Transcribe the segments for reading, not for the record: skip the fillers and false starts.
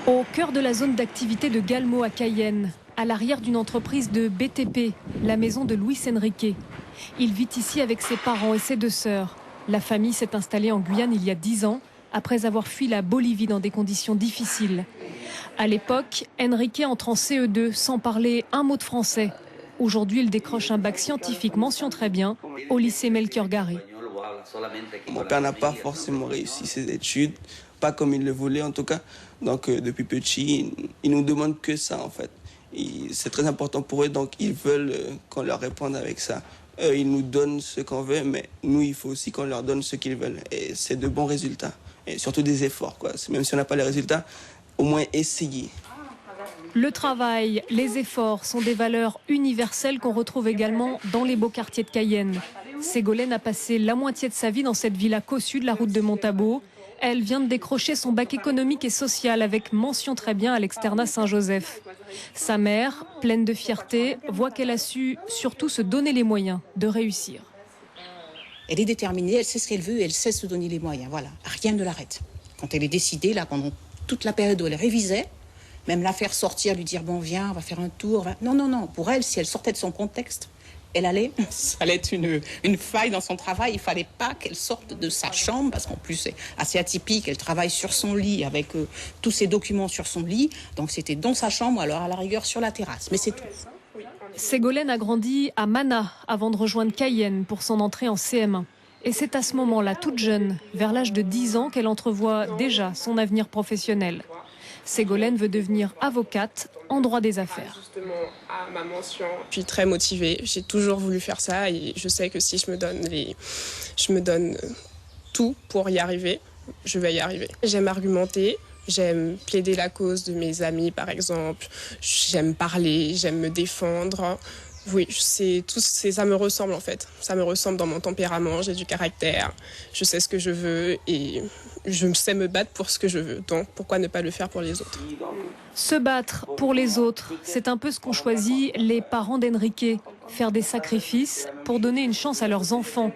Au cœur de la zone d'activité de Galmo à Cayenne, à l'arrière d'une entreprise de BTP, la maison de Luis Enrique. Il vit ici avec ses parents et ses deux sœurs. La famille s'est installée en Guyane il y a 10 ans, après avoir fui la Bolivie dans des conditions difficiles. À l'époque, Enrique entre en CE2 sans parler un mot de français. Aujourd'hui, il décroche un bac scientifique mention très bien au lycée Melchior Garry. Mon père n'a pas forcément réussi ses études, pas comme il le voulait en tout cas. Donc depuis petit, ils nous demandent que ça en fait. C'est très important pour eux, donc ils veulent qu'on leur réponde avec ça. Eux, ils nous donnent ce qu'on veut, mais nous, il faut aussi qu'on leur donne ce qu'ils veulent. Et c'est de bons résultats, et surtout des efforts, quoi. Même si on n'a pas les résultats, au moins essayer. Le travail, les efforts sont des valeurs universelles qu'on retrouve également dans les beaux quartiers de Cayenne. Ségolène a passé la moitié de sa vie dans cette villa cossue de la route de Montabo. Elle vient de décrocher son bac économique et social avec mention très bien à l'externat Saint-Joseph. Sa mère, pleine de fierté, voit qu'elle a su surtout se donner les moyens de réussir. Elle est déterminée, elle sait ce qu'elle veut et elle sait se donner les moyens. Voilà, rien ne l'arrête. Quand elle est décidée, là, pendant toute la période où elle révisait, même la faire sortir, lui dire bon viens, on va faire un tour. Non, non, non. Pour elle, si elle sortait de son contexte, ça allait être une faille dans son travail. Il fallait pas qu'elle sorte de sa chambre parce qu'en plus c'est assez atypique. Elle travaille sur son lit avec tous ses documents sur son lit. Donc c'était dans sa chambre, alors à la rigueur sur la terrasse. Mais c'est tout. Ségolène a grandi à Mana avant de rejoindre Cayenne pour son entrée en CM1. Et c'est à ce moment-là, toute jeune, vers l'âge de 10 ans, qu'elle entrevoit déjà son avenir professionnel. Ségolène veut devenir avocate en droit des affaires. Je suis très motivée, j'ai toujours voulu faire ça et je sais que si je me donne tout pour y arriver, je vais y arriver. J'aime argumenter, j'aime plaider la cause de mes amis par exemple, j'aime parler, j'aime me défendre. Oui, ça me ressemble en fait. Ça me ressemble dans mon tempérament, j'ai du caractère, je sais ce que je veux et je sais me battre pour ce que je veux. Donc pourquoi ne pas le faire pour les autres? Se battre pour les autres, c'est un peu ce qu'ont choisi les parents d'Enrique. Faire des sacrifices pour donner une chance à leurs enfants.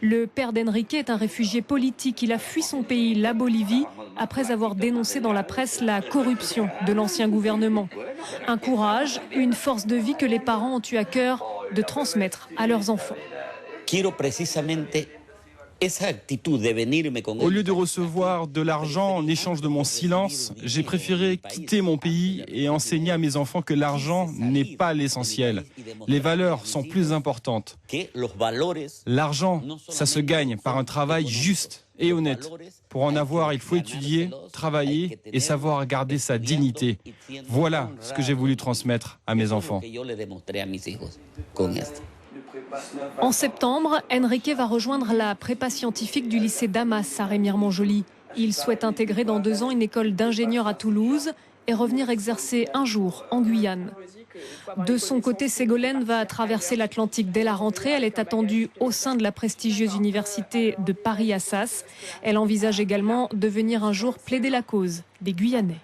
Le père d'Enrique est un réfugié politique. Il a fui son pays, la Bolivie, après avoir dénoncé dans la presse la corruption de l'ancien gouvernement. Un courage, une force de vie que les parents ont eu à cœur de transmettre à leurs enfants. Au lieu de recevoir de l'argent en échange de mon silence, j'ai préféré quitter mon pays et enseigner à mes enfants que l'argent n'est pas l'essentiel. Les valeurs sont plus importantes. L'argent, ça se gagne par un travail juste et honnête. Pour en avoir, il faut étudier, travailler et savoir garder sa dignité. Voilà ce que j'ai voulu transmettre à mes enfants. En septembre, Enrique va rejoindre la prépa scientifique du lycée Damas à Remire-Montjoly. Il souhaite intégrer dans 2 ans une école d'ingénieur à Toulouse et revenir exercer un jour en Guyane. De son côté, Ségolène va traverser l'Atlantique dès la rentrée. Elle est attendue au sein de la prestigieuse université de Paris-Assas. Elle envisage également de venir un jour plaider la cause des Guyanais.